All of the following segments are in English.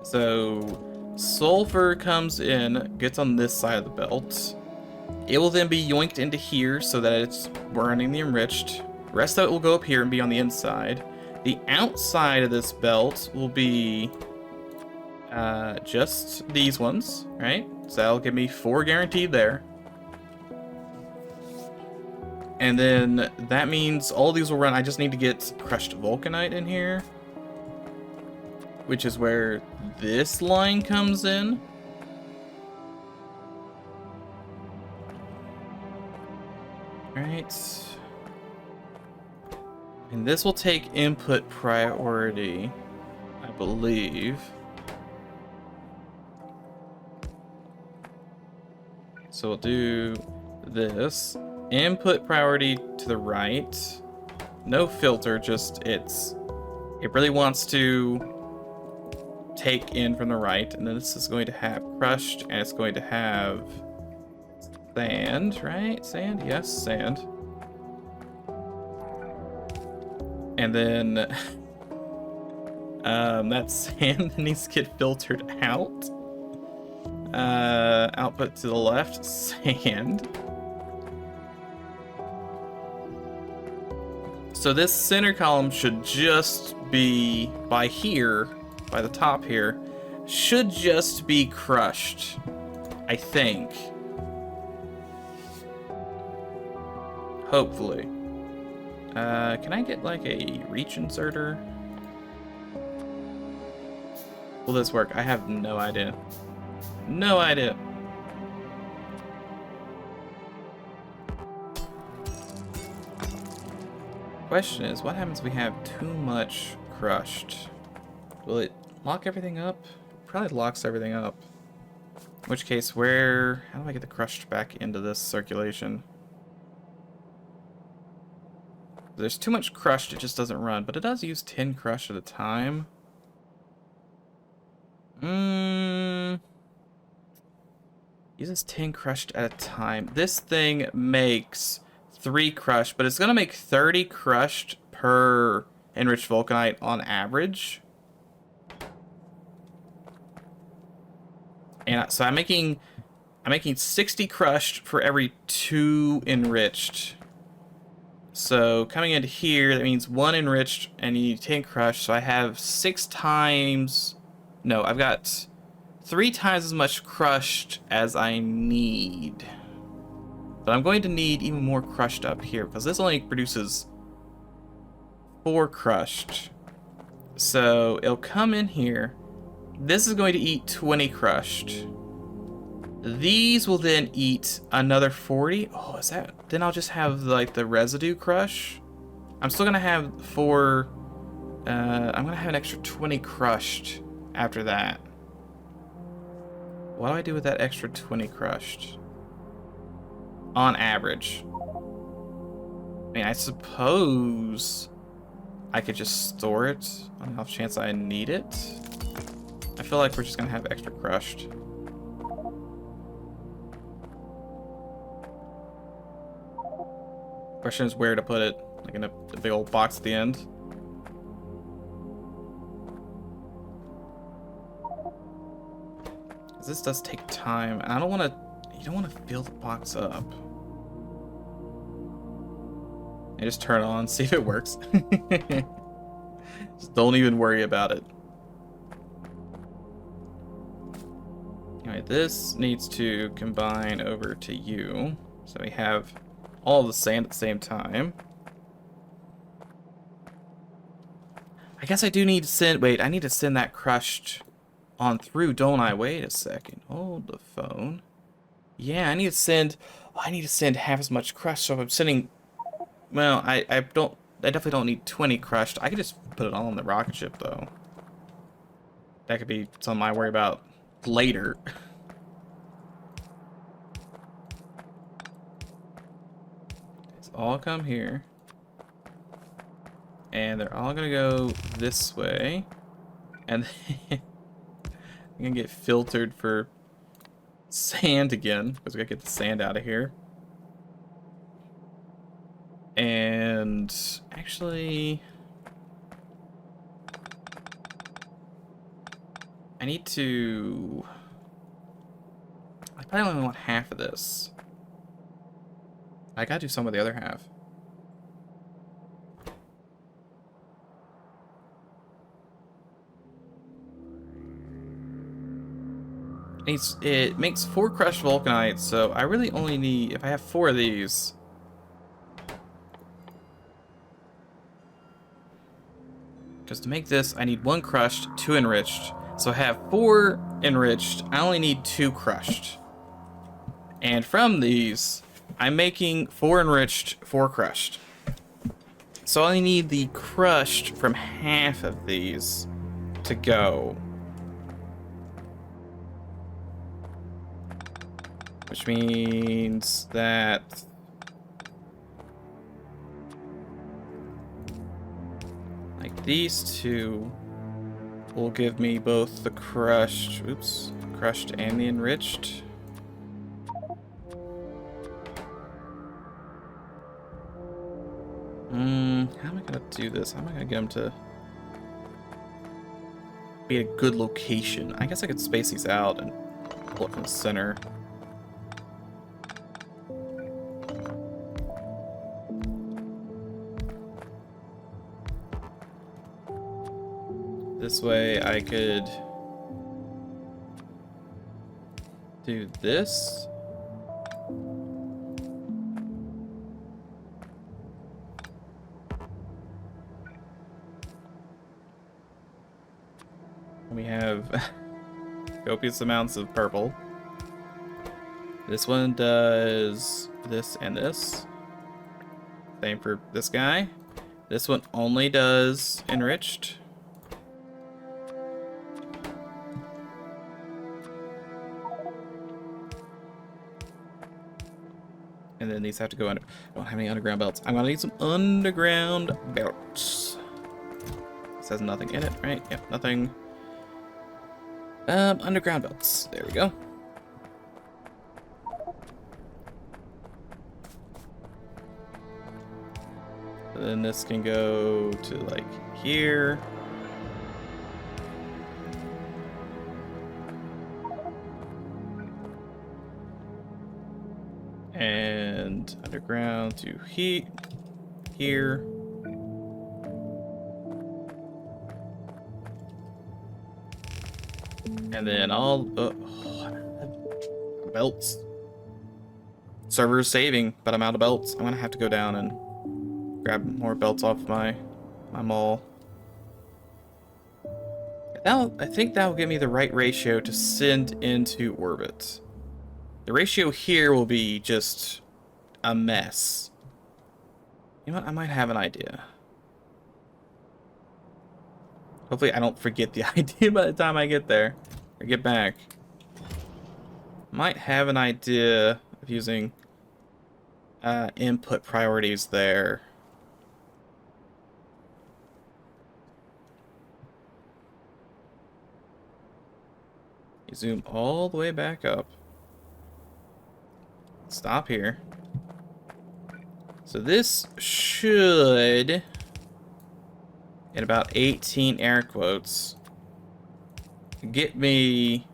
So sulfur comes in, gets on this side of the belt. It will then be yoinked into here so that it's burning the enriched. The rest of it will go up here and be on the inside. The outside of this belt will be just these ones, right? So that'll give me 4 guaranteed there. And then that means all these will run. I just need to get crushed vulcanite in here, which is where this line comes in. Right. And this will take input priority, I believe. So we'll do this. Input priority to the right. No filter, just it really wants to take in from the right. And then this is going to have crushed, and it's going to have sand, right? Sand? Yes, sand. And then that sand needs to get filtered out. Output to the left, sand. So this center column should just be by here, by the top here, should just be crushed, I think. Hopefully. Can I get like a reach inserter? Will this work? I have no idea. No idea. Question is, what happens if we have too much crushed? Will it lock everything up? Probably locks everything up. In which case, how do I get the crushed back into this circulation? There's too much crushed, it just doesn't run, but it does use 10 crushed at a time. Uses 10 crushed at a time. This thing makes 3 crushed, but it's gonna make 30 crushed per enriched vulcanite on average. And so I'm making 60 crushed for every 2 enriched. So coming into here, that means 1 enriched and you need 10 crushed. So I have 6 times. No, I've got 3 times as much crushed as I need. But I'm going to need even more crushed up here because this only produces 4 crushed. So it'll come in here. This is going to eat 20 crushed. These will then eat another 40. Oh, is that? Then I'll just have like the residue crush. I'm still gonna have 4. I'm gonna have an extra 20 crushed after that. What do I do with that extra 20 crushed? On average. I mean, I suppose I could just store it on the off chance I need it. I feel like we're just gonna have extra crushed. Question is where to put it, like in a big old box at the end. Because this does take time, and I don't want to. You don't want to fill the box up. And just turn it on, see if it works. Just don't even worry about it. Anyway, this needs to combine over to you, so we have all the sand at the same time. I guess I do need to send. Wait, I need to send that crushed on through, don't I? Wait a second. Hold the phone. Yeah, I need to send. Oh, I need to send half as much crushed. So if I'm sending, well, I definitely don't need 20 crushed. I could just put it all on the rocket ship though. That could be something I worry about later. It's all come here. And they're all gonna go this way. And then I'm gonna get filtered for sand again, because we gotta get the sand out of here. And actually, I need to... I probably only want half of this. I gotta do some of the other half. It makes 4 crushed vulcanite, so I really only need, if I have 4 of these. Because to make this, I need 1 crushed, 2 enriched. So I have 4 enriched, I only need 2 crushed. And from these, I'm making 4 enriched, 4 crushed. So I only need the crushed from half of these to go. Which means that like these 2 will give me both the crushed, crushed and the enriched. How am I gonna do this? How am I gonna get them to be a good location? I guess I could space these out and pull it from the center. This way I could do this. We have copious amounts of purple. This one does this and this. Same for this guy. This one only does enriched. And then these have to go under. I don't have any underground belts. I'm gonna need some underground belts. This has nothing in it, right? Yep, nothing. Underground belts. There we go. And then this can go to like here. And underground to here. And then all belts. Server's saving, but I'm out of belts. I'm gonna have to go down and grab more belts off my mall. I think that will give me the right ratio to send into orbit. The ratio here will be just a mess. You know what? I might have an idea. Hopefully I don't forget the idea by the time I get there or get back. Might have an idea of using input priorities there. You zoom all the way back up. Stop here. So this should, in about 18 air quotes, get me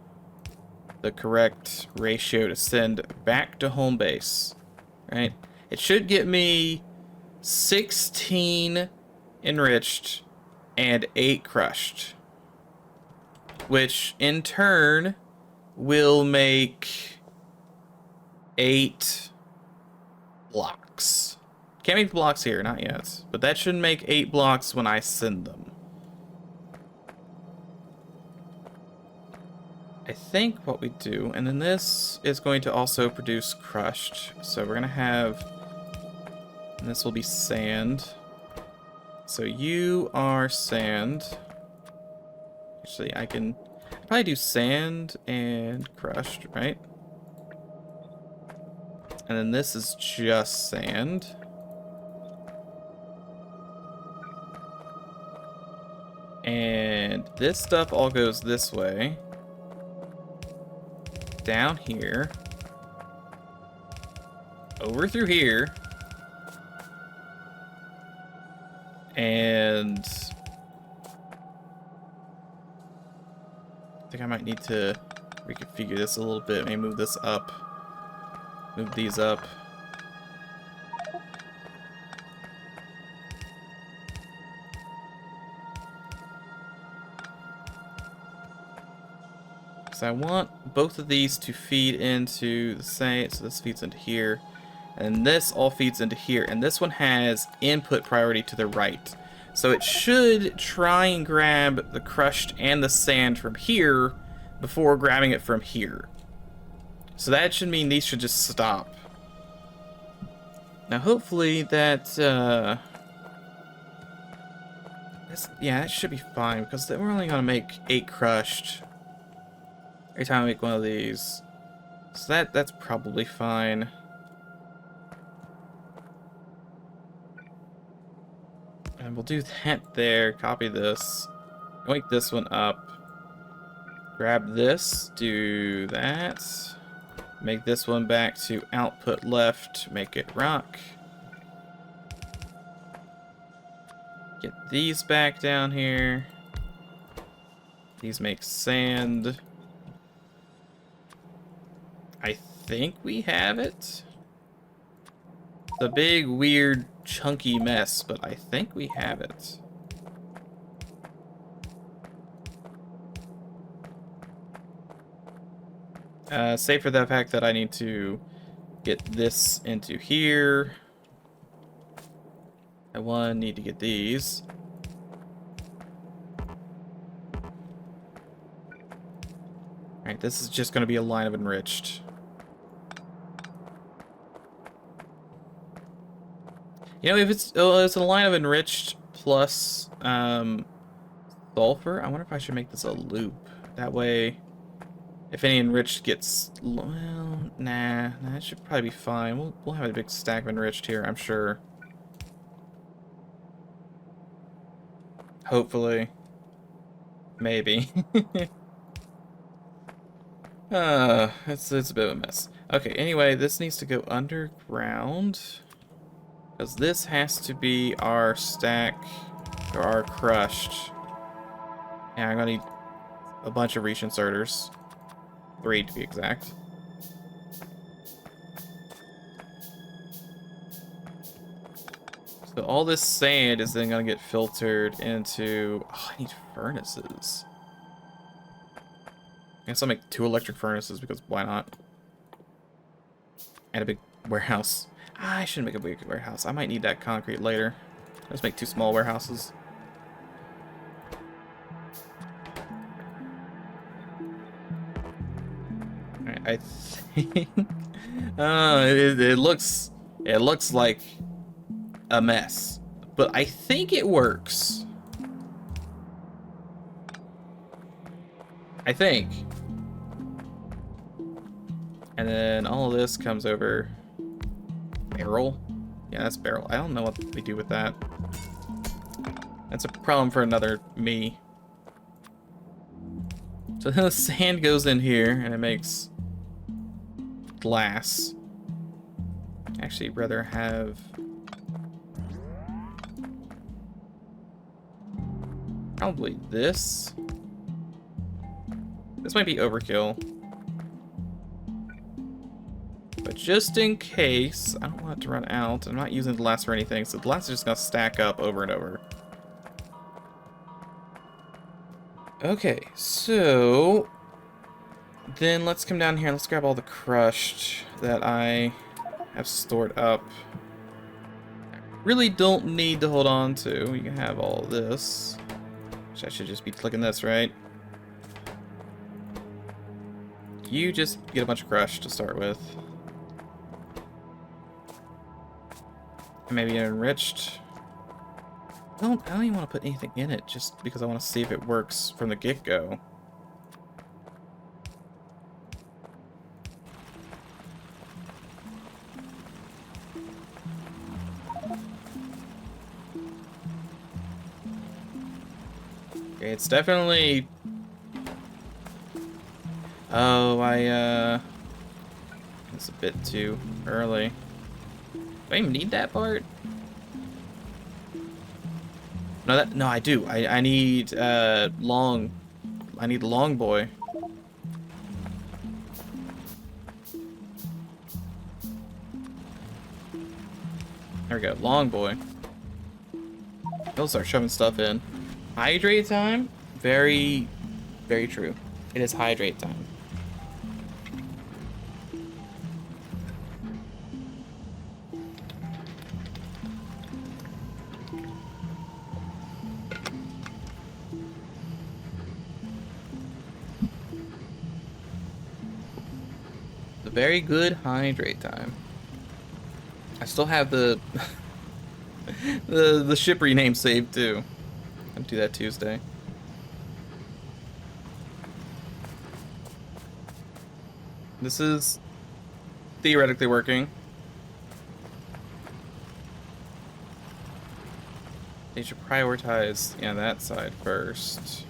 the correct ratio to send back to home base, right? It should get me 16 enriched and 8 crushed, which in turn will make 8 blocks. Can't make the blocks here, not yet, but that should make 8 blocks when I send them. I think what we do, and then this is going to also produce crushed. So we're gonna have, and this will be sand. So you are sand. Actually, I can probably do sand and crushed, right? And then this is just sand. And this stuff all goes this way. Down here. Over through here. And I think I might need to reconfigure this a little bit. Maybe move this up. Move these up. So I want both of these to feed into the same, so this feeds into here, and this all feeds into here, and this one has input priority to the right. So it should try and grab the crushed and the sand from here before grabbing it from here. So that should mean these should just stop. Now hopefully that, yeah, that should be fine, because we're only going to make 8 crushed every time I make one of these. So that's probably fine. And we'll do that there, copy this, wake this one up, grab this, do that, make this one back to output left, make it rock. Get these back down here. These make sand. I think we have it. It's a big, weird, chunky mess, but I think we have it. Save for the fact that I need to get this into here. I need to get these. Alright, this is just going to be a line of enriched. You know, if it's a line of enriched plus sulfur, I wonder if I should make this a loop. That way, if any enriched gets, well, nah, that should probably be fine. We'll have a big stack of enriched here, I'm sure. Hopefully. Maybe. It's a bit of a mess. Okay, anyway, this needs to go underground. Because this has to be our stack, or our crushed. Yeah, I'm gonna need a bunch of reach inserters. 3 to be exact. So all this sand is then gonna get filtered into... Oh, I need furnaces. I guess I'll make 2 electric furnaces because why not? And a big warehouse. I shouldn't make a big warehouse. I might need that concrete later. Let's make 2 small warehouses. Alright, I think it looks like a mess, but I think it works. I think. And then all of this comes over. Barrel? Yeah, that's barrel. I don't know what we do with that. That's a problem for another me. So then the sand goes in here and it makes glass. Actually, rather have probably this. This might be overkill. But just in case, I don't want it to run out. I'm not using the glass for anything, so the glass is just gonna stack up over and over. Okay, so then let's come down here and let's grab all the crushed that I have stored up. I really don't need to hold on to. You can have all this. Which I should just be clicking this, right? You just get a bunch of crushed to start with. Maybe an enriched. I don't even want to put anything in it just because I want to see if it works from the get-go. Okay, it's definitely... Oh, it's a bit too early. Do I even need that part? No, I do. I need long I need long boy. There we go, long boy. He'll start shoving stuff in. Hydrate time? Very, very true. It is hydrate time. The very good hydrate time. I still have the the ship rename saved too. I'll do that Tuesday. This is theoretically working. They should prioritize, yeah, that side first.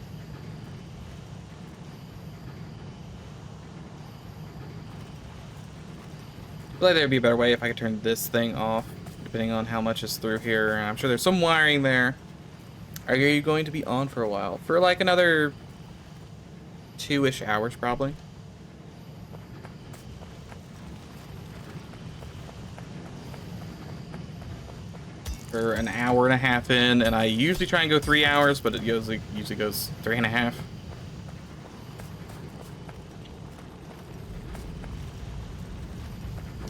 I feel like there'd be a better way if I could turn this thing off, depending on how much is through here. I'm sure there's some wiring there. Are you going to be on for a while? For like another 2-ish hours, probably. For an hour and a half in, and I usually try and go 3 hours, but it usually goes 3.5.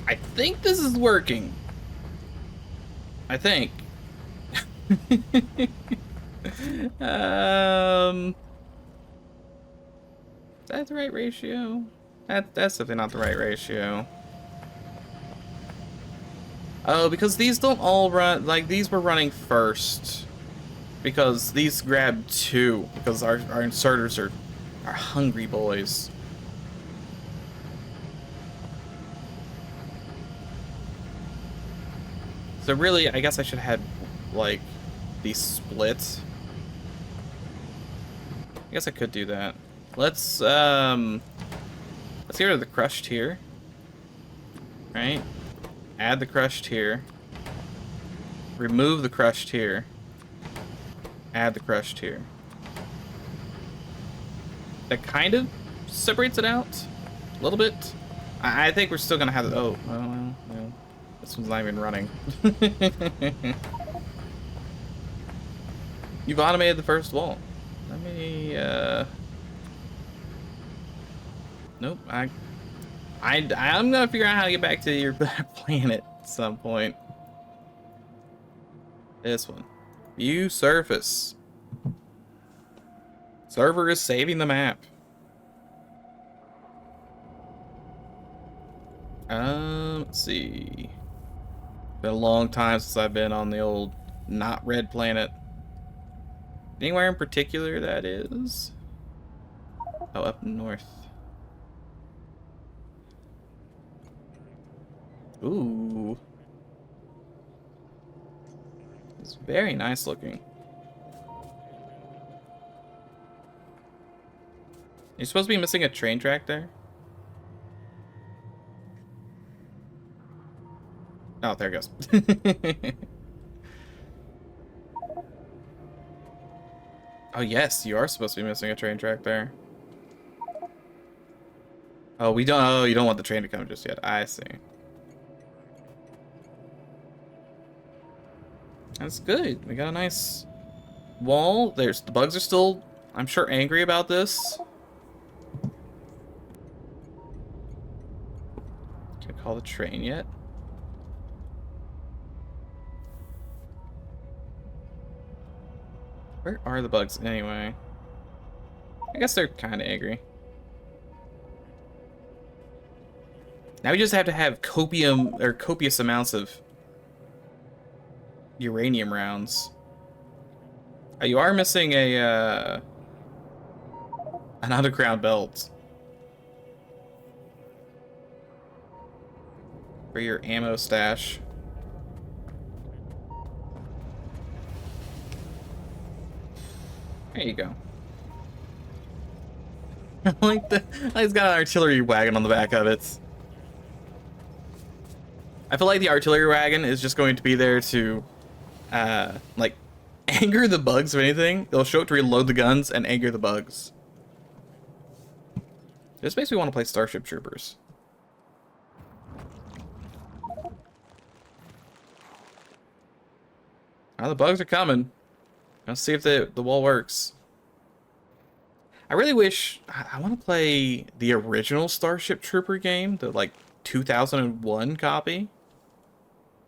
I think this is working. I think. Is that the right ratio? That's definitely not the right ratio. Oh, because these don't all run, like, these were running first. Because these grabbed 2, because our inserters are hungry boys. So really, I guess I should have had, like, these split. I guess I could do that. Let's get rid of the crushed here. Right? Add the crushed here. Remove the crushed here. Add the crushed here. That kind of separates it out a little bit. I think we're still gonna have the, oh, well, no. This one's not even running. You've automated the first wall. Let me, nope, I'm gonna figure out how to get back to your planet at some point. This one. View surface. Server is saving the map. Let's see. Been a long time since I've been on the old not red planet. Anywhere in particular that is? Oh, up north. Ooh. It's very nice looking. You're supposed to be missing a train track there? Oh, there it goes. Oh, yes, you are supposed to be missing a train track there. Oh, we don't. Oh, you don't want the train to come just yet. I see. That's good. We got a nice wall. The bugs are still, I'm sure, angry about this. Can I call the train yet? Where are the bugs anyway? I guess they're kind of angry. Now we just have to have copious amounts of uranium rounds. You are missing an underground belt for your ammo stash. There you go. Like it's got an artillery wagon on the back of it. I feel like the artillery wagon is just going to be there to, like, anger the bugs, if anything. They'll show up to reload the guns and anger the bugs. This makes me want to play Starship Troopers. Oh, the bugs are coming. Let's see if the wall works. I really wish... I want to play the original Starship Trooper game, the, like, 2001 copy.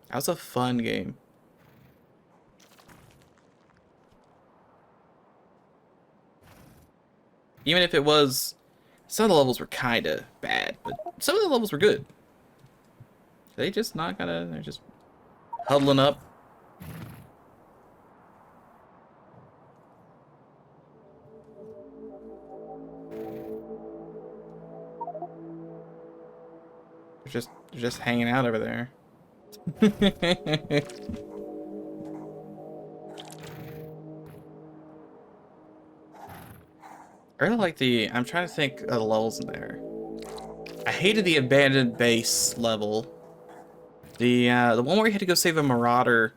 That was a fun game. Even if it was... Some of the levels were kind of bad, but some of the levels were good. They just not gonna... They're just huddling up. They're just hanging out over there. I really like the... I'm trying to think of the levels in there. I hated the abandoned base level. The one where you had to go save a marauder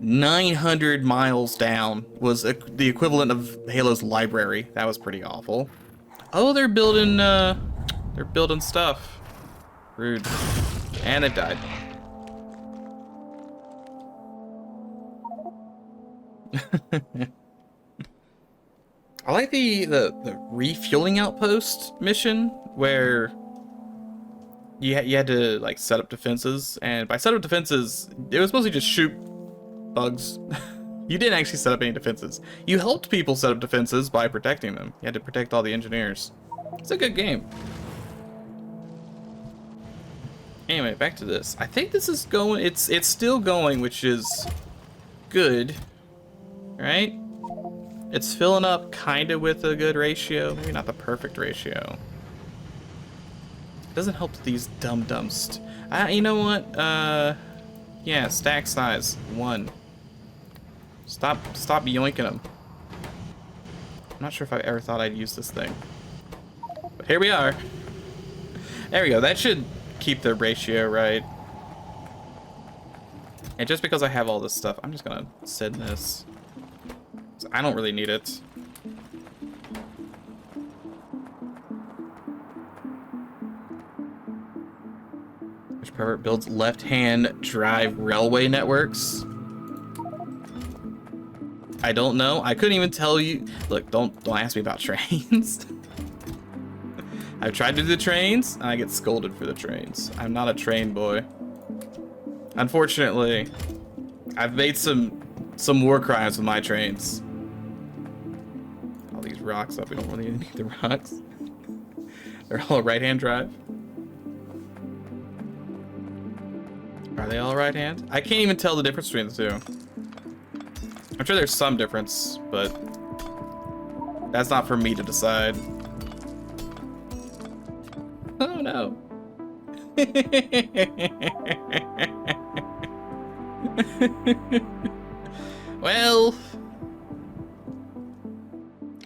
900 miles down was the equivalent of Halo's library. That was pretty awful. Oh, they're building stuff. Rude. And they've died. I like the refueling outpost mission where you had to like set up defenses, and by set up defenses, it was supposed to just shoot bugs. You didn't actually set up any defenses. You helped people set up defenses by protecting them. You had to protect all the engineers. It's a good game. Anyway, back to this. I think this is going. It's still going, which is good, right? It's filling up kind of with a good ratio. Maybe not the perfect ratio. It doesn't help these dum-dums. You know what? Yeah, stack size 1. Stop yoinking them. I'm not sure if I ever thought I'd use this thing, but here we are. There we go. That should keep the ratio right. And just because I have all this stuff, I'm just gonna send this. I don't really need it. Which pervert builds left-hand drive railway networks? I don't know. I couldn't even tell you. Look, don't ask me about trains. I've tried to do the trains, and I get scolded for the trains. I'm not a train boy. Unfortunately, I've made some war crimes with my trains. All these rocks up. We don't really need the rocks. They're all right-hand drive. Are they all right-hand? I can't even tell the difference between the two. I'm sure there's some difference, but that's not for me to decide. Oh no. Well,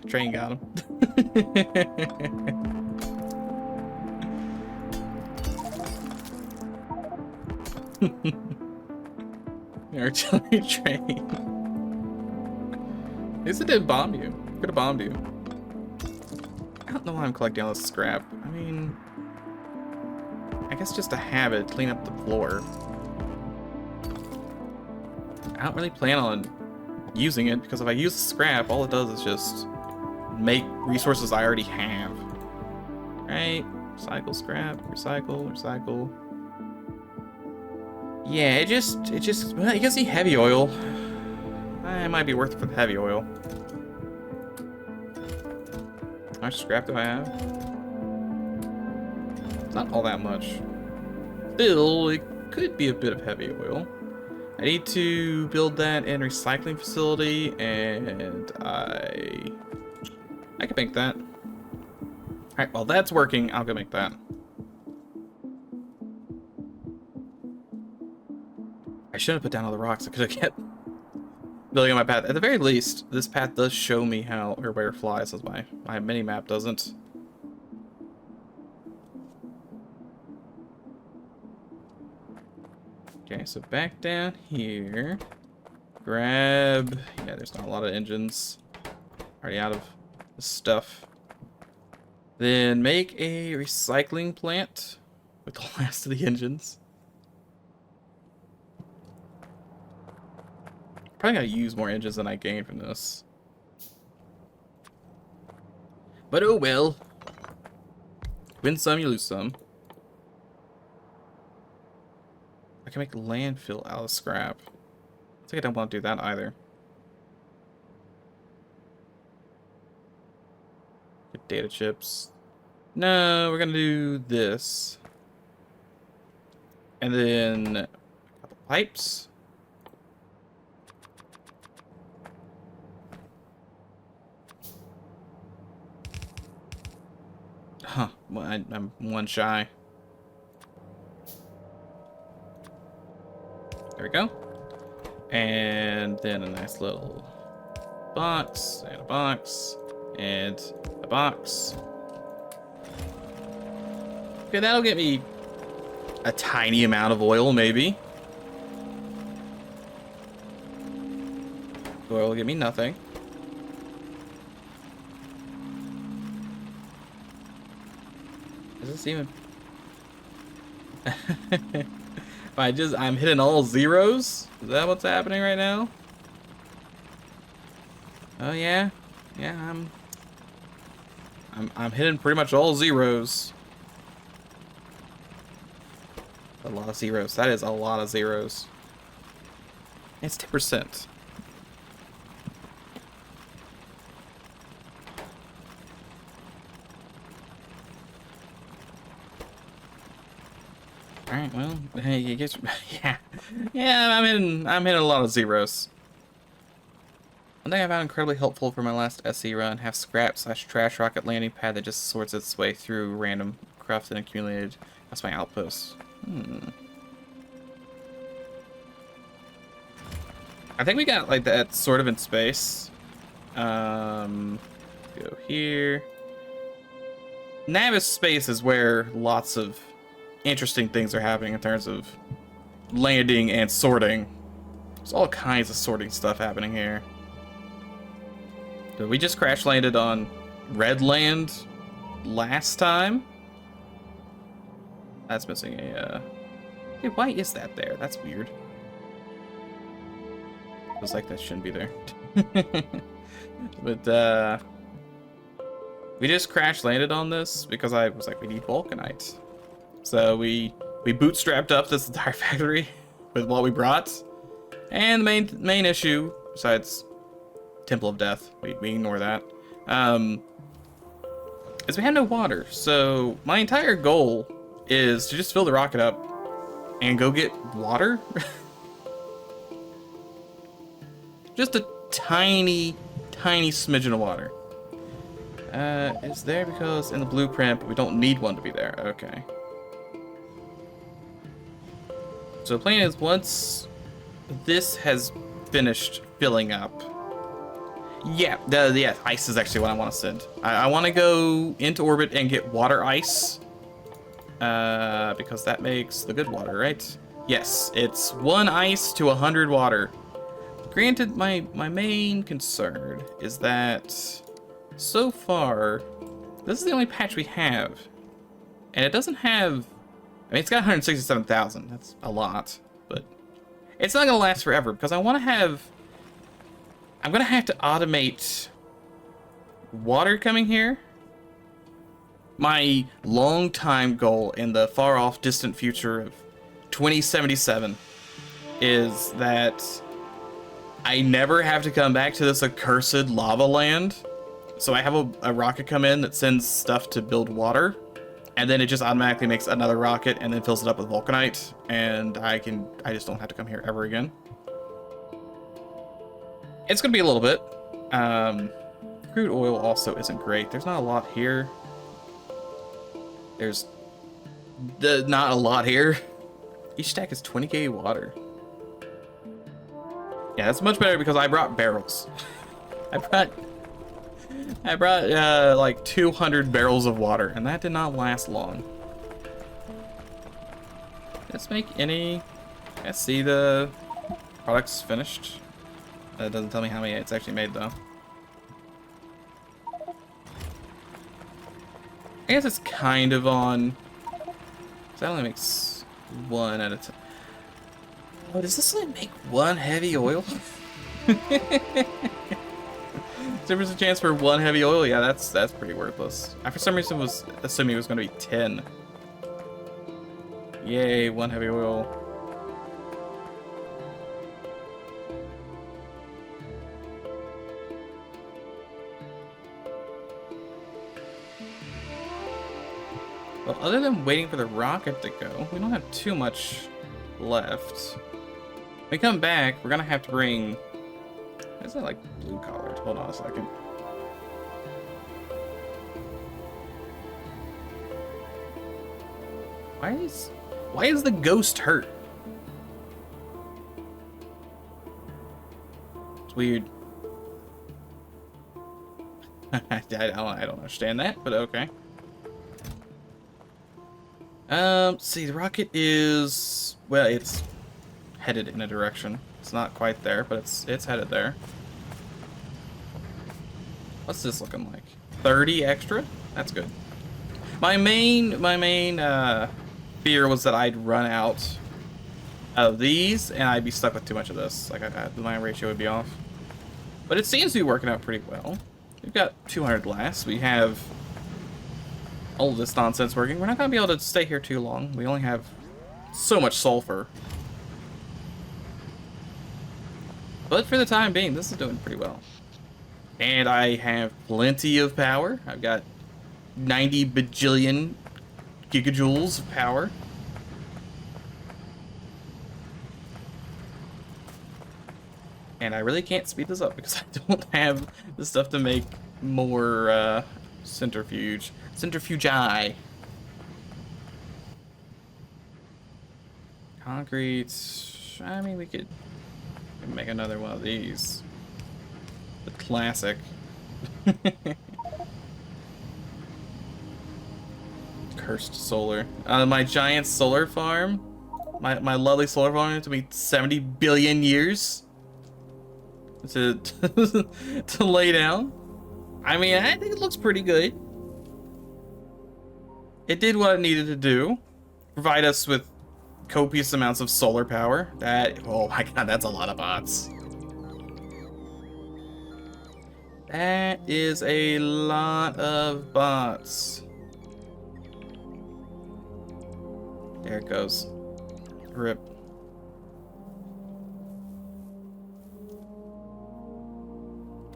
train got him. Artillery train. At least it didn't bomb you. Could have bombed you. I don't know why I'm collecting all this scrap. I mean, I guess just to have it, clean up the floor. I don't really plan on using it, because if I use the scrap, all it does is just make resources I already have. Right? Recycle scrap, recycle, recycle. Yeah, it just, well, you can see heavy oil. It might be worth it for the heavy oil. How much scrap do I have? It's not all that much. Still, it could be a bit of heavy oil. I need to build that in recycling facility, and I can make that. Alright, while that's working, I'll go make that. I should have put down all the rocks. I could have kept building on my path. At the very least, this path does show me how or where it flies, as my mini map doesn't. Okay, so back down here. Grab. Yeah, there's not a lot of engines. Already out of the stuff. Then make a recycling plant with the last of the engines. Probably gotta use more engines than I gain from this. But oh well. Win some, you lose some. I can make landfill out of scrap. I think I don't want to do that either. Get data chips. No, we're gonna do this. And then a couple pipes. Huh, well, I'm one shy. There we go. And then a nice little box, and a box, and a box. Okay, that'll get me a tiny amount of oil, maybe. Oil will get me nothing. Is this even... I'm hitting all zeros? Is that what's happening right now? Oh yeah? Yeah, I'm hitting pretty much all zeros. A lot of zeros. That is a lot of zeros. It's 10%. Alright, well, hey, you get yeah, I'm hitting a lot of zeros. One thing I found incredibly helpful for my last SE run, have scrap/trash rocket landing pad that just sorts its way through random cruft and accumulated. That's my outpost. I think we got like that sort of in space. Go here. Navis space is where lots of interesting things are happening in terms of landing and sorting. There's all kinds of sorting stuff happening here. We just crash landed on red land last time. That's missing a hey, why is that there? That's weird. Feels like that shouldn't be there. But we just crash landed on this because I was like, we need vulcanite. So we bootstrapped up this entire factory with what we brought. And the main issue, besides Temple of Death, we ignore that, is we have no water. So my entire goal is to just fill the rocket up and go get water. Just a tiny smidgen of water. It's there because in the blueprint, but we don't need one to be there. Okay. So the plan is once this has finished filling up. Yeah, yeah, ice is actually what I want to send. I want to go into orbit and get water ice. Because that makes the good water, right? Yes, it's 1 ice to 100 water. Granted, my main concern is that so far, this is the only patch we have. And it doesn't have... I mean, it's got 167,000. That's a lot, but it's not gonna last forever because I want to have. I'm gonna have to automate water coming here. My long-time goal in the far-off, distant future of 2077 is that I never have to come back to this accursed lava land. So I have a rocket come in that sends stuff to build water. And then it just automatically makes another rocket and then fills it up with vulcanite, and I just don't have to come here ever again. It's gonna be a little bit. Crude oil also isn't great. There's not a lot here. There's not a lot here. Each stack is 20k water. Yeah, that's much better because I brought barrels. I brought like 200 barrels of water, and that did not last long. Let's make any... Let's see the products finished. That doesn't tell me how many it's actually made, though. I guess it's kind of on. That only makes one at a time. Oh, does this only make one heavy oil? There's a chance for one heavy oil? Yeah, that's pretty worthless. I for some reason was assuming it was going to be 10. Yay, one heavy oil. Well, other than waiting for the rocket to go, we don't have too much left. When we come back, we're gonna have to bring... Is that like blue collared? Hold on a second. Why is the ghost hurt? It's weird. I don't understand that, but okay. See, the rocket is, well, it's headed in a direction. It's not quite there, but it's headed there. What's this looking like? 30 extra? That's good. My main fear was that I'd run out of these and I'd be stuck with too much of this. Like my ratio would be off. But it seems to be working out pretty well. We've got 200 glass. We have all of this nonsense working. We're not going to be able to stay here too long. We only have so much sulfur. But for the time being, this is doing pretty well. And I have plenty of power. I've got 90 bajillion gigajoules of power. And I really can't speed this up because I don't have the stuff to make more centrifugi. Concrete. I mean, we could make another one of these. The classic. Cursed solar. My giant solar farm. My lovely solar farm. It took me 70 billion years to to lay down. I mean, I think it looks pretty good. It did what it needed to do. Provide us with copious amounts of solar power. Oh my god, that's a lot of bots. That is a lot of bots. There it goes. Rip.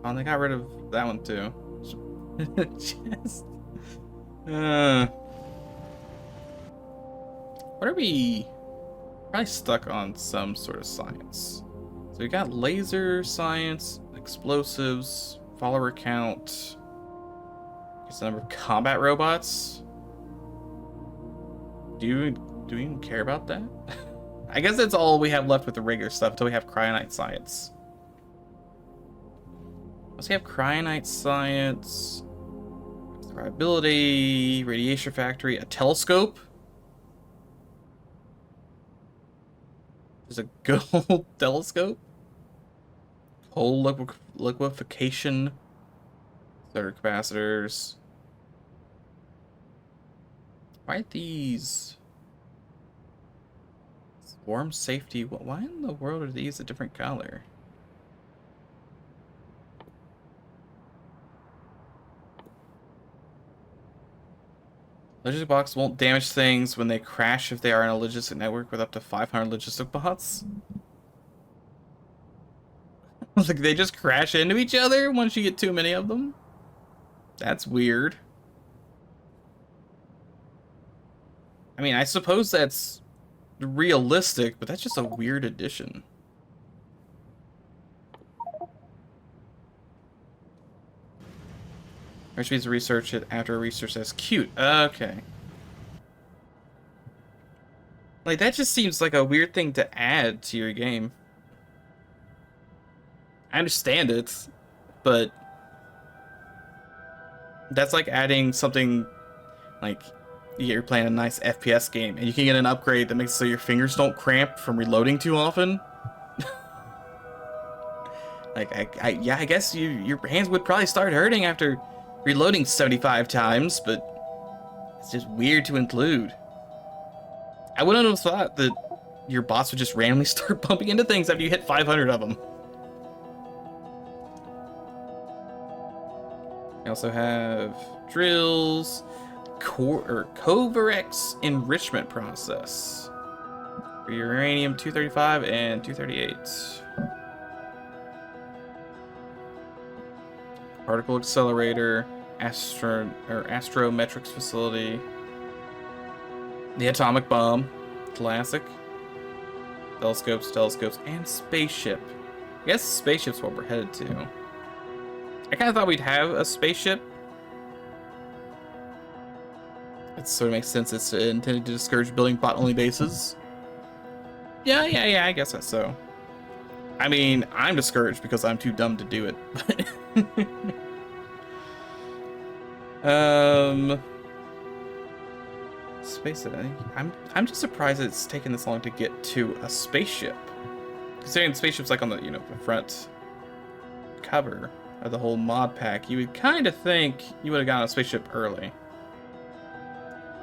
Oh, they got rid of that one too. Just... What are we... Probably stuck on some sort of science. So we got laser science, explosives, follower count. Guess the number of combat robots. Do we even care about that? I guess that's all we have left with the regular stuff until we have cryonite science. Let's have cryonite science, reliability, radiation factory, a telescope. There's a gold telescope. Coal liquefaction. Solar capacitors. Why are these? Swarm safety. Why in the world are these a different color? Logistic box won't damage things when they crash if they are in a logistic network with up to 500 logistic bots. Like they just crash into each other once you get too many of them? That's weird. I mean, I suppose that's realistic, but that's just a weird addition. Which means research it after research says cute. Okay. Like, that just seems like a weird thing to add to your game. I understand it, but that's like adding something like you're playing a nice FPS game and you can get an upgrade that makes it so your fingers don't cramp from reloading too often. Like, yeah, I guess your hands would probably start hurting after reloading 75 times, but It's just weird to include. I wouldn't have thought that your bots would just randomly start bumping into things after you hit 500 of them. We also have drills, Covarex enrichment process for uranium 235 and 238. Particle accelerator, astrometrics facility, the atomic bomb, classic. Telescopes, and spaceship. I guess spaceship's what we're headed to. I kind of thought we'd have a spaceship. It sort of makes sense. It's intended to discourage building bot-only bases. Yeah, I guess that's so. I mean, I'm discouraged because I'm too dumb to do it. Space it. I'm just surprised it's taken this long to get to a spaceship. Considering the spaceship's like on the the front cover of the whole mod pack, you would kind of think you would have gotten a spaceship early.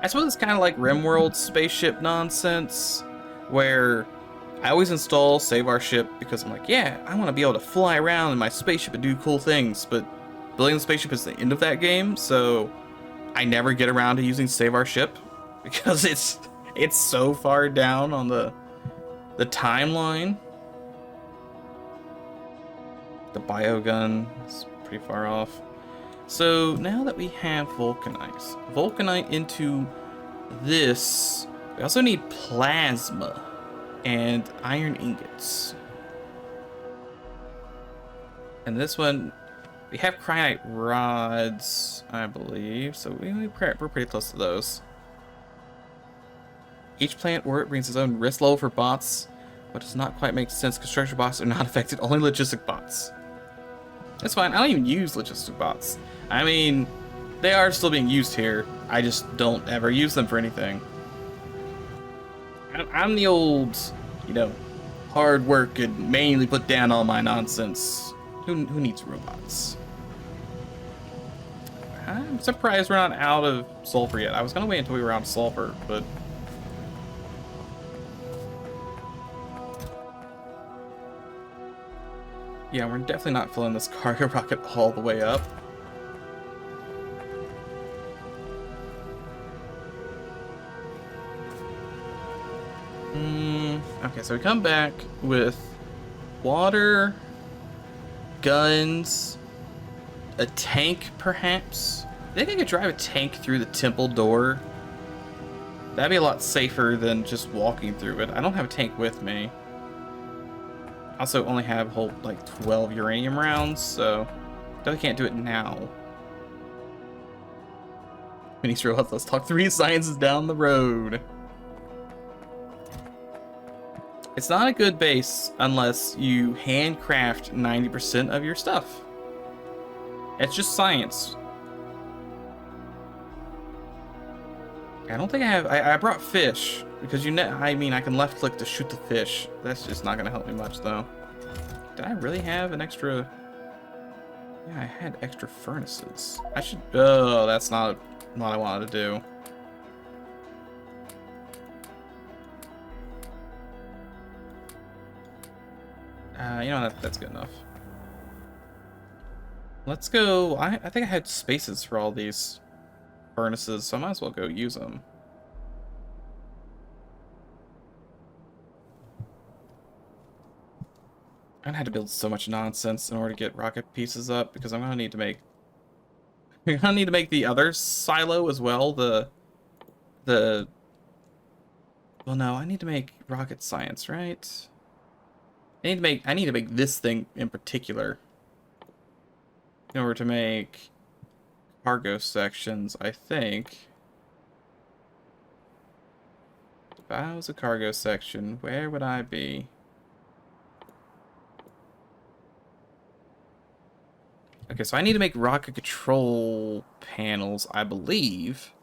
I suppose it's kind of like RimWorld spaceship nonsense, where I always install Save Our Ship because I'm like, yeah, I want to be able to fly around in my spaceship and do cool things, but building the spaceship is the end of that game, so I never get around to using Save Our Ship because it's so far down on the timeline. The biogun is pretty far off. So now that we have Vulcanite into this, we also need plasma and iron ingots. And this one, we have cryonite rods, I believe, so we're pretty close to those. Each plant orbit brings its own risk level for bots, but does not quite make sense because structure bots are not affected, only logistic bots. That's fine, I don't even use logistic bots. I mean, they are still being used here, I just don't ever use them for anything. I'm the old, hard work and mainly put down all my nonsense. Who needs robots? I'm surprised we're not out of sulfur yet. I was gonna wait until we were out of sulfur, but yeah, we're definitely not filling this cargo rocket all the way up. Okay, so we come back with water, guns, a tank, perhaps? I think I could drive a tank through the temple door. That'd be a lot safer than just walking through it. I don't have a tank with me. I also only have a whole, 12 uranium rounds, so definitely can't do it now. Minis robots, let's talk 3 sciences down the road. It's not a good base unless you handcraft 90% of your stuff. It's just science. I don't think I have. I brought fish because I can left click to shoot the fish. That's just not gonna help me much though. Did I really have an extra? Yeah, I had extra furnaces. I should. Oh, that's not what I wanted to do. That's good enough. Let's go. I think I had spaces for all these furnaces, so I might as well go use them. I'm gonna have to build so much nonsense in order to get rocket pieces up because I'm gonna need to make. I'm gonna need to make the other silo as well. Well, no, I need to make rocket science, right? I need to make this thing in particular in order to make cargo sections, I think. If I was a cargo section, where would I be? Okay, so I need to make rocket control panels, I believe.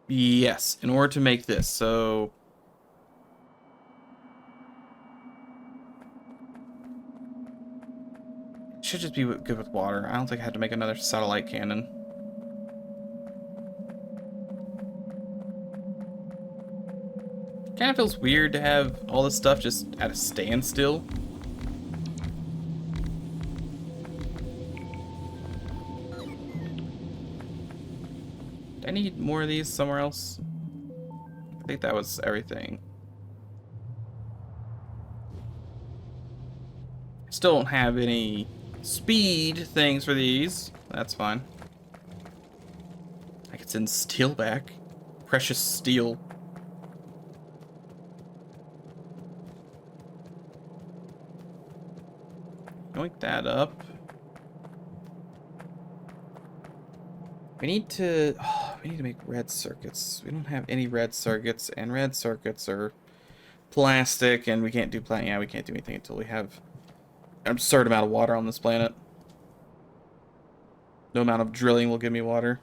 Yes, in order to make this, so... Should just be good with water. I don't think I had to make another satellite cannon. Kind of feels weird to have all this stuff just at a standstill. Do I need more of these somewhere else? I think that was everything. Still don't have any speed things for these. That's fine. I could send steel back. Precious steel. Yoink that up. We need to make red circuits. We don't have any red circuits, and red circuits are plastic, and we can't do we can't do anything until we have an absurd amount of water on this planet. No amount of drilling will give me water.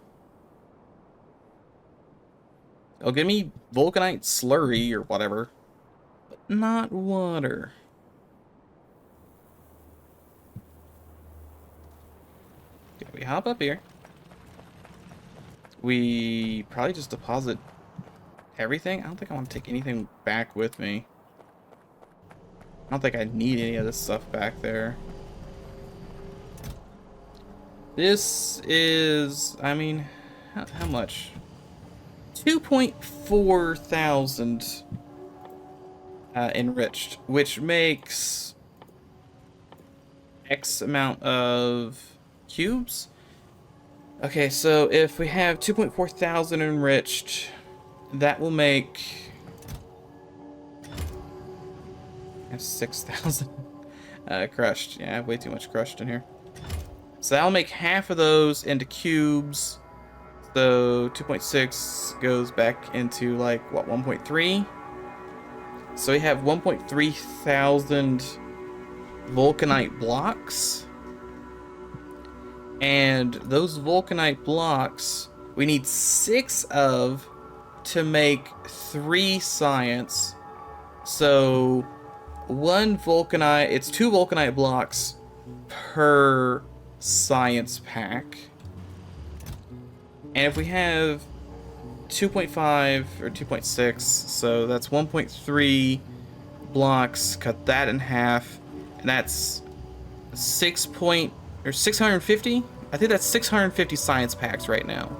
It'll give me vulcanite slurry or whatever, but not water. Okay, we hop up here. We probably just deposit everything. I don't think I want to take anything back with me. I don't think I need any of this stuff back there. This is, I mean, how much? 2.4 thousand enriched, which makes X amount of cubes. Okay, so if we have 2.4 thousand enriched, that will make 6,000 crushed. Yeah, I have way too much crushed in here. So that'll make half of those into cubes. So 2.6 goes back into like, what, 1.3? So we have 1.3 thousand vulcanite blocks. And those vulcanite blocks, we need 6 of to make 3 science. So it's 2 vulcanite blocks per science pack. And if we have 2.5 or 2.6, so that's 1.3 blocks, cut that in half, and that's 650? I think that's 650 science packs right now.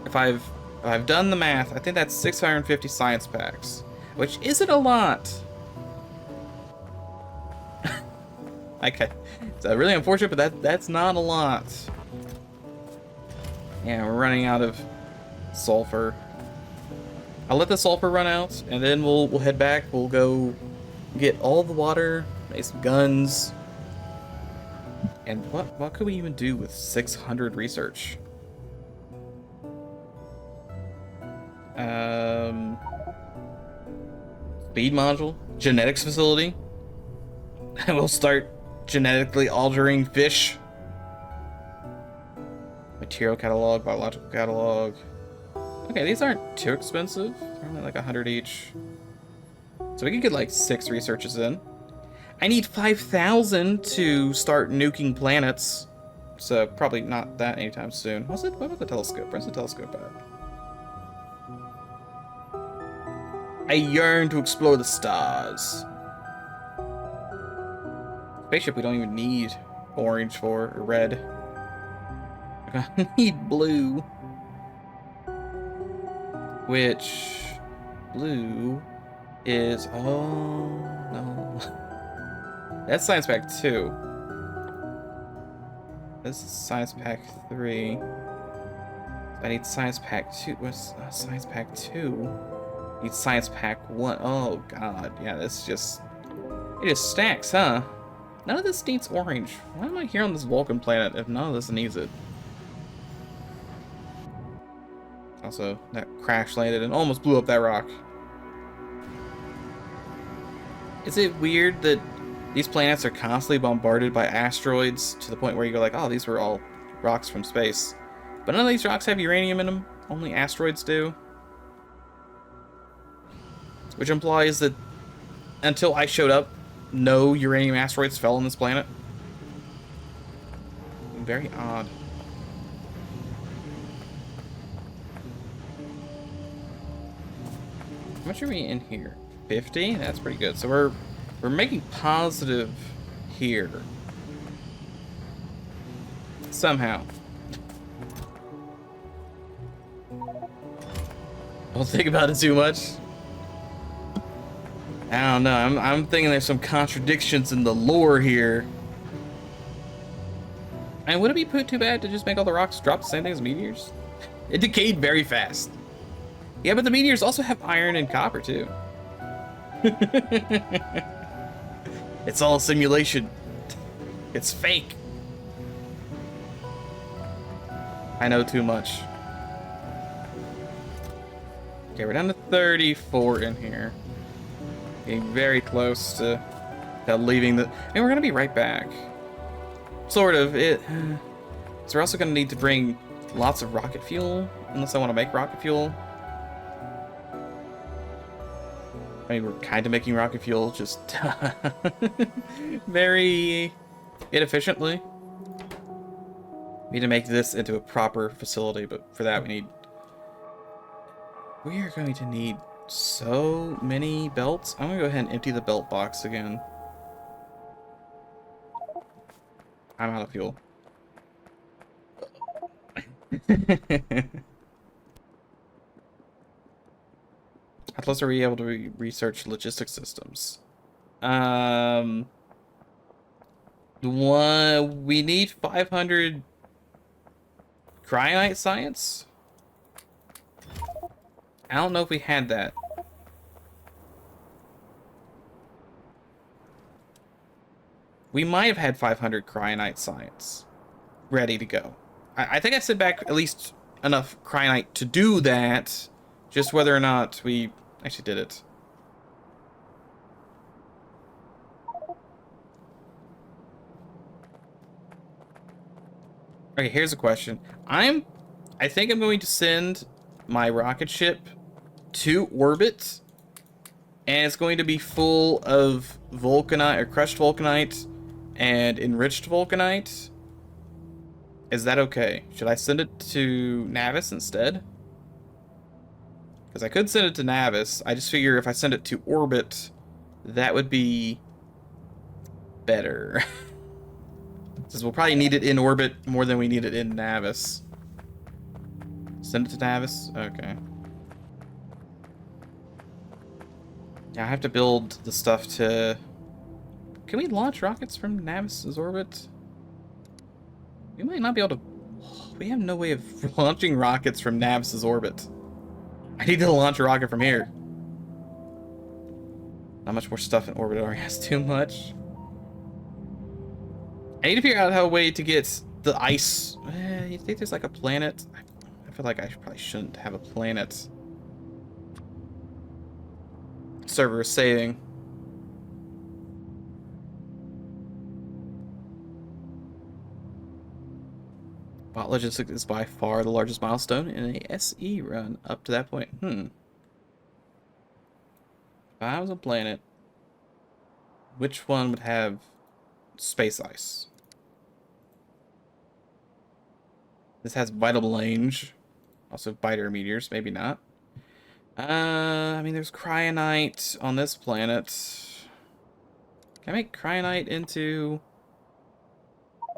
If I've done the math, I think that's 650 science packs, which isn't a lot. Okay, it's really unfortunate, but that's not a lot. Yeah, we're running out of sulfur. I'll let the sulfur run out, and then we'll head back. We'll go get all the water, make some guns. And what could we even do with 600 research? Speed module, genetics facility. We'll start genetically altering fish. Material catalog, biological catalog. Okay, these aren't too expensive. They're only like 100 each. So we can get like 6 researches in. I need 5,000 to start nuking planets. So probably not that anytime soon. What about the telescope? Where's the telescope at? I yearn to explore the stars. Spaceship we don't even need orange for, or red. I need blue. Which blue is, oh no. That's science pack 2. This is science pack 3. I need science pack 2. What's science pack 2? I need science pack 1. Oh god, yeah, this just, it just stacks, huh? None of this needs orange. Why am I here on this Vulcan planet if none of this needs it? Also, that crash landed and almost blew up that rock. Is it weird that these planets are constantly bombarded by asteroids to the point where you go like, oh, these were all rocks from space. But none of these rocks have uranium in them. Only asteroids do. Which implies that until I showed up, no uranium asteroids fell on this planet. Very odd. How much are we in here? 50? That's pretty good. So we're making positive here. Somehow. Don't think about it too much. I don't know. I'm thinking there's some contradictions in the lore here. And would it be too bad to just make all the rocks drop the same thing as meteors? It decayed very fast. Yeah, but the meteors also have iron and copper too. It's all simulation. It's fake. I know too much. Okay, we're down to 34 in here. Getting very close to leaving the... And we're gonna be right back. Sort of. So we're also gonna need to bring lots of rocket fuel, unless I want to make rocket fuel. I mean, we're kind of making rocket fuel, just very inefficiently. We need to make this into a proper facility, but for that we are going to need so many belts. I'm gonna go ahead and empty the belt box again. I'm out of fuel. Plus, are we able to research logistic systems? We need 500 cryonite science. I don't know if we had that. We might have had 500 cryonite science ready to go. I think I sent back at least enough cryonite to do that. Just whether or not we actually did it. Okay, here's a question. I think I'm going to send my rocket ship to orbit, and it's going to be full of vulcanite or crushed vulcanite and enriched vulcanite. Is that okay? Should I send it to Navis instead? Because I could send it to Navis. I just figure if I send it to orbit, that would be better. Since we'll probably need it in orbit more than we need it in Navis. Send it to Navis? Okay. Yeah, I have to build the stuff to... Can we launch rockets from Navis's orbit? We might not be able to... We have no way of launching rockets from Navis's orbit. I need to launch a rocket from here. Not much more stuff in orbit. It already has too much. I need to figure out how a way to get the ice... you think there's like a planet? I feel like I probably shouldn't have a planet. Server is saving. Bot logistics is by far the largest milestone in a SE run up to that point. If I was a planet, which one would have space ice? This has vital range. Also biter meteors, maybe not. I mean, there's cryonite on this planet. Can I make cryonite into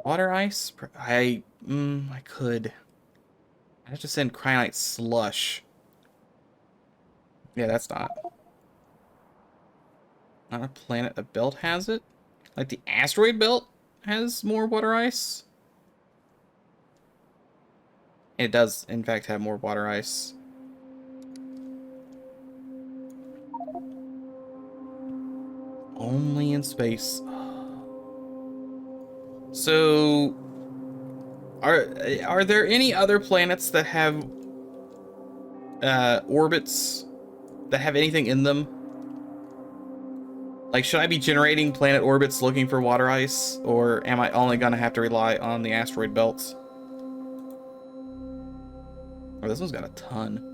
water ice? I could. I have to send cryonite slush. Yeah, that's not a planet. A belt has it. Like the asteroid belt has more water ice. It does, in fact, have more water ice. Only in space. So, are there any other planets that have orbits that have anything in them? Like, should I be generating planet orbits looking for water ice, or am I only gonna have to rely on the asteroid belts? Oh, this one's got a ton.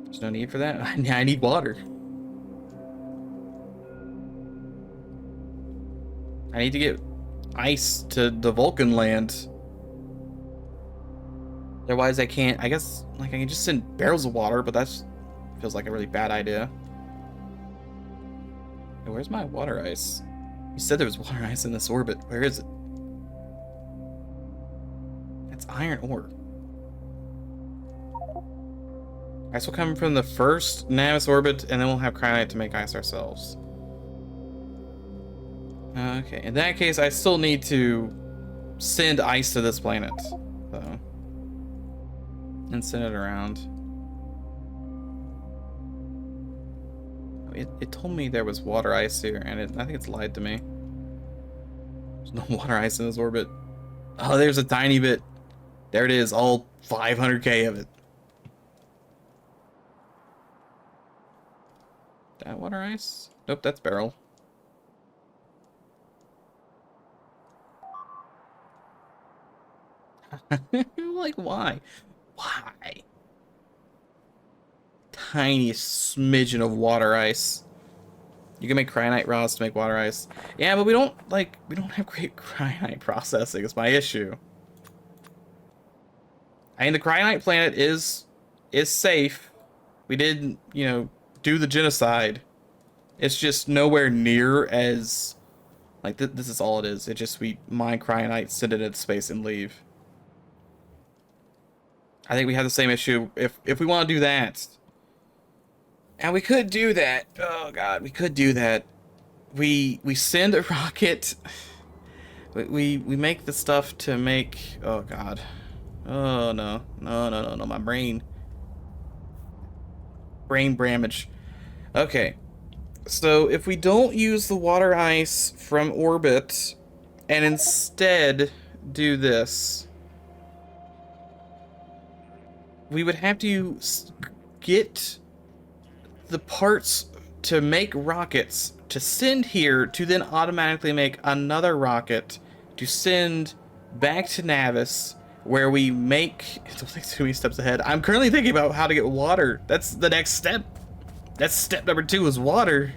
There's no need for that. I need water. I need to get ice to the Vulcan land. Otherwise, I can't. I guess like I can just send barrels of water, but that's feels like a really bad idea. Hey, where's my water ice? You said there was water ice in this orbit. Where is it? It's iron ore. Ice will come from the first Navis orbit, and then we'll have cryonite to make ice ourselves. Okay, in that case, I still need to send ice to this planet, so, and send it around. It told me there was water ice here, and I think it's lied to me. There's no water ice in this orbit. Oh, there's a tiny bit. There it is, all 500k of it. That water ice? Nope, that's beryl. Like, why? Why? Tiniest smidgen of water ice. You can make cryonite rods to make water ice. Yeah, but we don't have great cryonite processing. It's my issue. I mean, the cryonite planet is safe. We didn't, you know, do the genocide. It's just nowhere near as like this is all it is. It just we mine cryonite, send it into space, and leave. I think we have the same issue if we want to do that. And we could do that. Oh god, we could do that. We send a rocket. We make the stuff to make. Oh god. Oh no. No. My brain damage. Okay. So if we don't use the water ice from orbit and instead do this, we would have to get the parts to make rockets to send here to then automatically make another rocket to send back to Navis, where we make. Don't think too many steps ahead. I'm currently thinking about how to get water. That's the next step. That's step number 2 is water.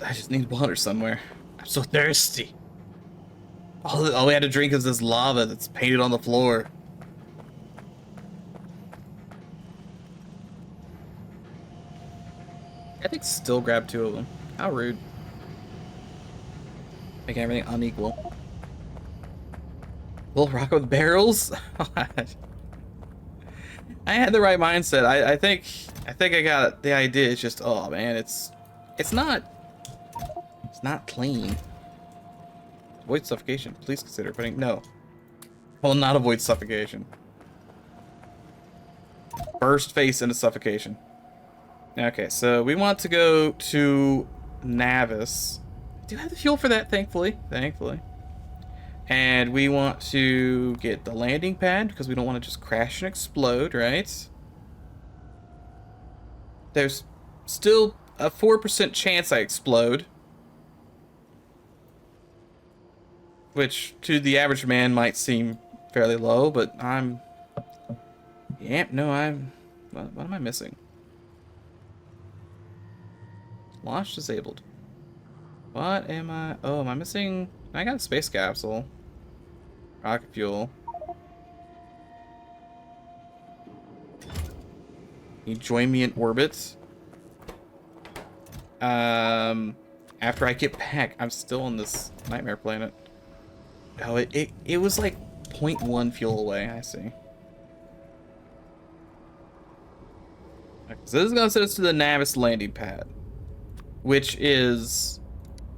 I just need water somewhere. I'm so thirsty. All we had to drink is this lava that's painted on the floor. I think still grab 2 of them. How rude. Making everything unequal. Little rock with barrels? I had the right mindset. I think I got the idea. It's just, oh man, it's not clean. Avoid suffocation. Please consider putting no. Well, not avoid suffocation. Burst face into suffocation. Okay, so we want to go to Navis. I do have the fuel for that, thankfully. And we want to get the landing pad because we don't want to just crash and explode, right? There's still a 4% chance I explode, which to the average man might seem fairly low, but what am I missing? Launch disabled. What am I? Oh, am I missing? I got a space capsule. Rocket fuel. Can you join me in orbit? After I get back, I'm still on this nightmare planet. Oh, it was like 0.1 fuel away. I see. Okay, so this is gonna send us to the Navis landing pad, which is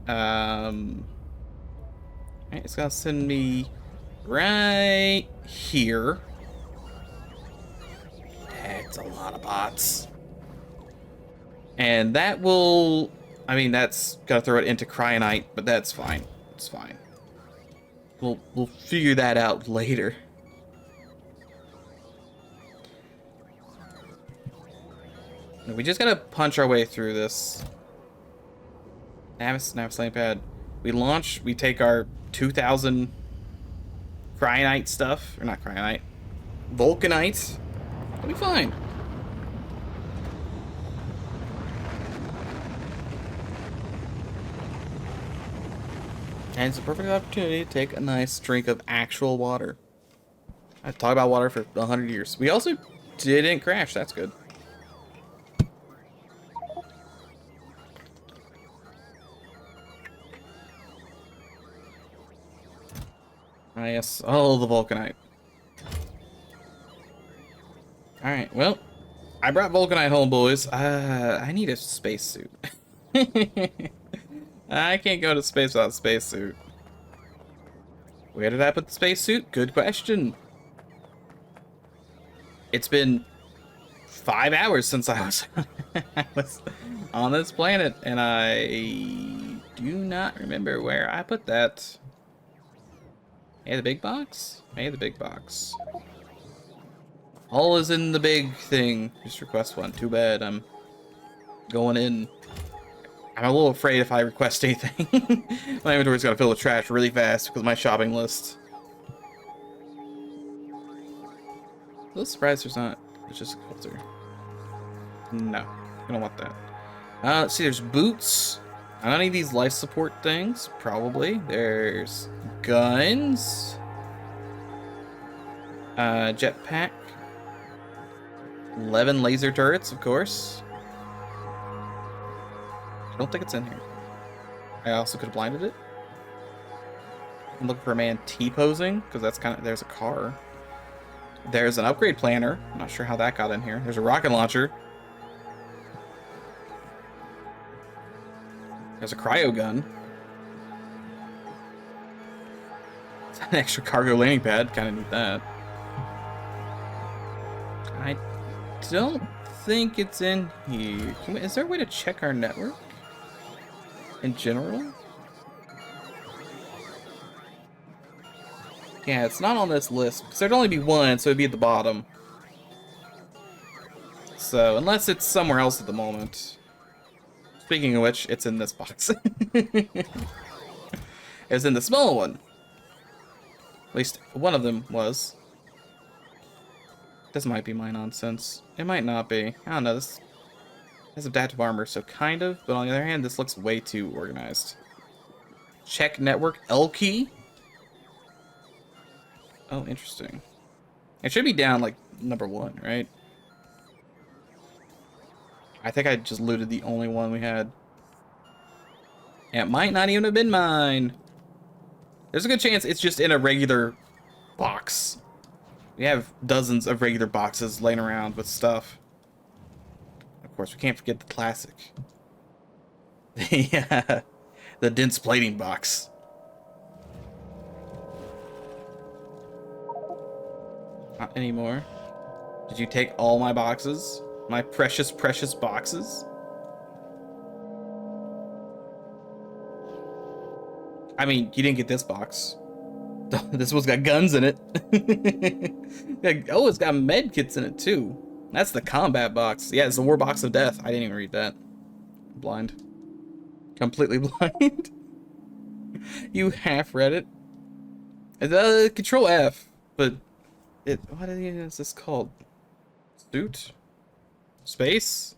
it's gonna send me right here. That's a lot of bots. And that will, I mean, that's gonna throw it into cryonite, but that's fine. It's fine. We'll figure that out later. We just gotta punch our way through this. Navis landing pad. We launch, we take our 2,000 cryonite stuff, or not cryonite, vulcanite. It'll be fine. And it's a perfect opportunity to take a nice drink of actual water. I've talked about water for 100 years. We also didn't crash. That's good. Ah, yes. Oh, the vulcanite. Alright, well, I brought vulcanite home, boys. I need a spacesuit. I can't go to space without a spacesuit. Where did I put the spacesuit? Good question. It's been 5 hours since I was on this planet, and I do not remember where I put that. Hey, the big box? Hey, the big box. All is in the big thing. Just request one. Too bad. I'm going in. I'm a little afraid if I request anything. My inventory's gonna fill with trash really fast because of my shopping list. A little surprised there's not. It's just a filter. No, I don't want that. Let's see, there's boots. I don't need these life support things, probably. There's guns. Jetpack. 11 laser turrets, of course. I don't think it's in here. I also could have blinded it. I'm looking for a man T-posing, because that's kind of, there's a car. There's an upgrade planner. I'm not sure how that got in here. There's a rocket launcher. There's a cryo gun. It's an extra cargo landing pad. Kind of need that. I don't think it's in here. Is there a way to check our network? In general? Yeah, it's not on this list, because there'd only be one, so it'd be at the bottom. So, unless it's somewhere else at the moment. Speaking of which, it's in this box. It's in the small one. At least one of them was. This might be my nonsense. It might not be. I don't know, this has adaptive armor, so kind of, but on the other hand, this looks way too organized. Check network L key. Oh, interesting. It should be down like number 1, right? I think I just looted the only one we had. It might not even have been mine. There's a good chance it's just in a regular box. We have dozens of regular boxes laying around with stuff. Of course, we can't forget the classic. Yeah, the dense plating box. Not anymore. Did you take all my boxes? My precious, precious boxes? I mean, you didn't get this box. This one's got guns in it. Oh, it's got med kits in it too. That's the combat box. Yeah, it's the war box of death. I didn't even read that. I'm blind. Completely blind. You half read it. Control F, but what is this called? Suit? Space?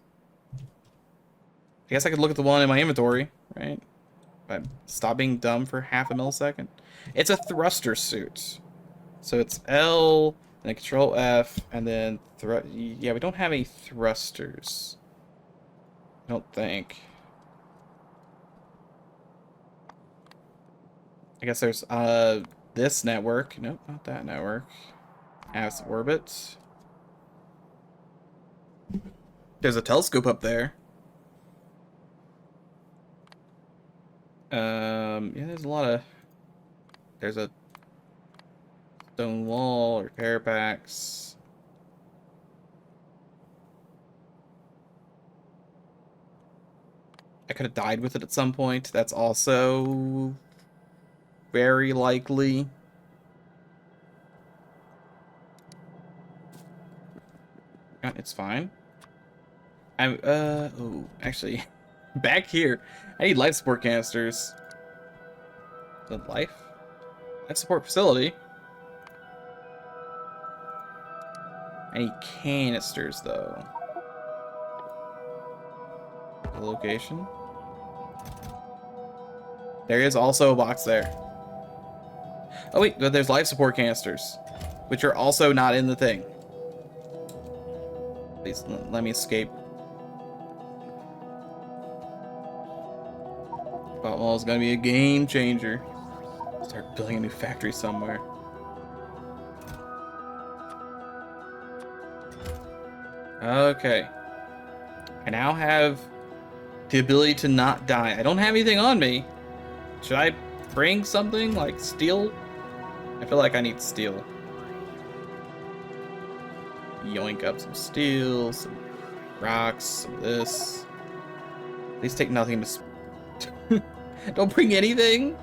I guess I could look at the one in my inventory, right? If I stop being dumb for half a millisecond. It's a thruster suit. So it's L, and then Control F, and then yeah, we don't have any thrusters. I don't think. I guess there's this network. Nope, not that network. As orbit. There's a telescope up there. Yeah, there's a lot of. There's a stone wall, repair packs. I could have died with it at some point. That's also very likely. It's fine. Oh, actually, back here, I need life support canisters. The life support facility. I need canisters, though. The location. There is also a box there. Oh wait, but there's life support canisters, which are also not in the thing. Please let me escape. Well, it's gonna be a game changer. Start building a new factory somewhere. Okay. I now have the ability to not die. I don't have anything on me. Should I bring something like steel? I feel like I need steel. Yoink up some steel, some rocks, some of this. Please take nothing to... Don't bring anything?